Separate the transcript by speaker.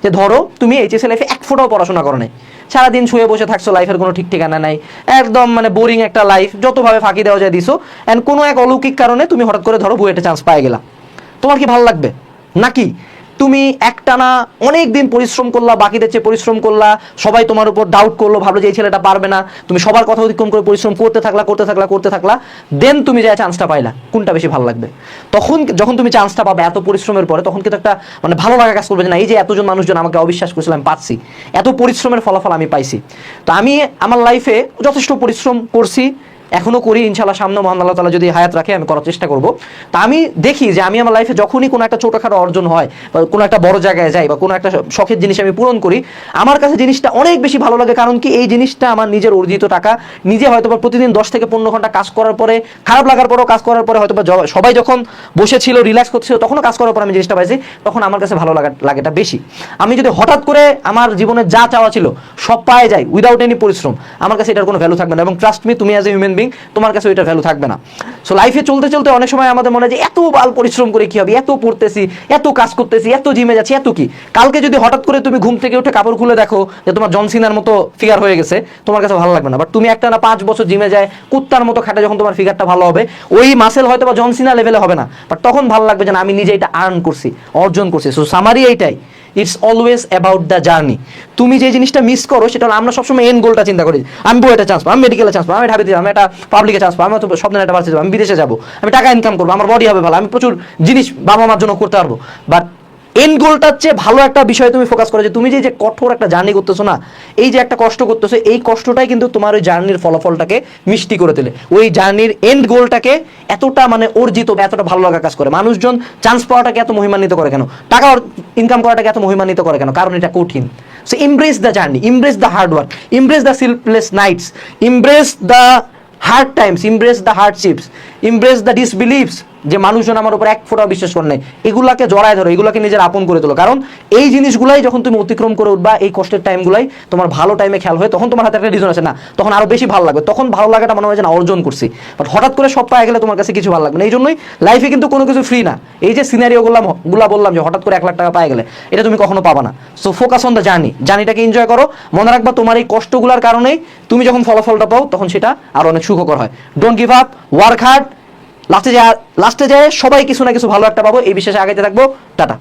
Speaker 1: যে ধরো তুমি এইচএসসি লাইফে এক ফোঁটাও পড়াশোনা করো নাই, সারাদিন শুয়ে বসে থাকছো, লাইফের কোনো ঠিক ঠিকানা নাই, একদম মানে বোরিং একটা লাইফ, যতভাবে ফাঁকি দেওয়া যায় দিছো, অ্যান্ড কোনো এক অলৌকিক কারণে তুমি হঠাৎ করে ধরো বুয়েটে চান্স পাই গেলা, তোমার কি ভালো লাগবে? নাকি তুমি একটানা অনেক দিন পরিশ্রম করলা, বাকিদের চেয়ে পরিশ্রম করলা, সবাই তোমার উপর ডাউট করলো, ভাবলো যে এই ছেলেটা পারবে না, তুমি সবার কথা অতিক্রম করে পরিশ্রম করতে থাকলা, দেন তুমি যে চান্সটা পাইলা, কোনটা বেশি ভালো লাগবে? তখন যখন তুমি চান্সটা পাবে এত পরিশ্রমের পরে, তখন কিন্তু একটা মানে ভালো লাগা কাজ করবে যে না, এই যে এতজন মানুষজন আমাকে অবিশ্বাস করেছিল, আমি পাচ্ছি, এত পরিশ্রমের ফলাফল আমি পাইছি। তো আমি আমার লাইফে যথেষ্ট পরিশ্রম করছি, এখনো করি, ইনশাল্লাহ সামনে মহান আল্লাহ তাআলা যদি হায়াত রাখে আমি করার চেষ্টা করব। তা আমি দেখি যে আমি আমার লাইফে যখনই কোনো একটা ছোটোখাটো অর্জন হয়, বা কোনো একটা বড় জায়গায় যাই, বা কোনো একটা শখের জিনিস আমি পূরণ করি, আমার কাছে জিনিসটা অনেক বেশি ভালো লাগে। কারণ কি, এই জিনিসটা আমার নিজের অর্জিত টাকা, নিজে হয়তো বা প্রতিদিন 10 থেকে 15 ঘন্টা কাজ করার পরে, খারাপ লাগার পরেও কাজ করার পরে, হয়তো বা সবাই যখন বসেছিল রিল্যাক্স করছিল তখনও কাজ করার পর আমি জিনিসটা পাইছি, তখন আমার কাছে ভালো লাগাটা বেশি। আমি যদি হঠাৎ করে আমার জীবনে যা চাওয়া ছিল সব পায়ে যাই উইদাউট এনি পরিশ্রম, আমার কাছে এটার কোনো ভ্যালু থাকবে না। এবং ট্রাস্ট মি, তুমি অ্যাজ এ হিউম্যান বিং, তোমার কাছে ওইটার ভ্যালু থাকবে না। সো লাইফে চলতে চলতে অনেক সময় আমাদের মনে হয় যে এত বাল পরিশ্রম করে কি হবে, এত পড়তেছি, এত কাজ করতেছি, এত জিমে যাচ্ছি, এত কি, কালকে যদি হঠাৎ করে তুমি ঘুম থেকে উঠে কাপড় খুলে দেখো যে তোমার জন সিনার মতো ফিগার হয়ে গেছে, তোমার কাছে ভালো লাগবে না। বাট তুমি একটা না 5 বছর জিমে যায় কুত্তার মতো খাটে, যখন তোমার ফিগারটা ভালো হবে, ওই মাসেল হয়তো বা জন সিনা লেভেলে হবে না, বাট তখন ভালো লাগবে যে না, আমি নিজে এটা আর্ন করছি, অর্জন করছি। সো সামারি এইটাই, it's always about the journey. তুমি যে জিনিসটা মিস করো সেটা হলো, আমরা সবসময় এন্ড গোলটা চিন্তা করি, আমি বুয়েটে চান্স পাবো, আমি মেডিকেলে চান্স পাবো, আমি ঢাবিতে যাবো, আমি একটা পাবলিকে চান্স পাবো, আমি স্বপ্নের একটা বাড়িতে যাবো, আমি বিদেশে যাবো, আমি টাকা ইনকাম করবো, আমার বডি হবে ভালো, আমি প্রচুর জিনিস বাবা মার জন্য করতে পারবো। বাট এন্ড গোলটার চেয়ে ভালো একটা বিষয় তুমি ফোকাস করো, যে তুমি যে কঠোর একটা জার্নি করতেছো না, এই যে একটা কষ্ট করতেছো, এই কষ্টটাই কিন্তু তোমার ওই জার্নির ফলাফলটাকে মিষ্টি করে তোলে, ওই জার্নির এন্ড গোলটাকে এতটা মানে অর্জিত, এতটা ভালো লাগা কাজ করে। মানুষজন চান্স পাওয়াটাকে এত মহিমান্বিত করে কেন, টাকা ইনকাম করাটাকে এত মহিমান্বিত করে কেন? কারণ এটা কঠিন। So embrace the journey, embrace the hard work, embrace the sleepless nights, embrace the hard times, embrace the hardships, embrace the disbeliefs, যে মানুষজন আমার উপর এক ফোঁটাও বিশ্বাস করে নাই, এগুলাকে জড়ায় ধরো, এগুলাকে নিজের আপন করে তোলো। কারণ এই জিনিসগুলাই যখন তুমি অতিক্রম করে উঠবা, এই কষ্টের টাইমগুলাই তোমার ভালো টাইমে খেয়াল হয়, তখন তোমার হাতে একটা রিজন আছে না, তখন আরো বেশি ভালো লাগবে, তখন ভালো লাগাটা মনে হয় যে না, অর্জন করছি। বাট হঠাৎ করে সব পায়ে গেলে তোমার কাছে কিছু ভালো লাগবে না। এই জন্যই লাইফে কিন্তু কোনো কিছু ফ্রি না। এই যে সিনারিওগুলো বললাম যে হঠাৎ করে 1 লাখ টাকা পায়ে গেলে, এটা তুমি কখনো পাবা না। So focus on the journey, জার্নিটাকে এনজয় করো। মনে রাখবা, তোমার এই কষ্টগুলোর কারণেই তুমি যখন ফলাফলটা পাও, তখন সেটা আরো অনেক সুখকর হয়। Don't give up, work hard, লাস্টে যায় সবাই কিছু না কিছু ভালো একটা পাবো, এই বিশ্বাসে আগাইতে থাকবো। টাটা।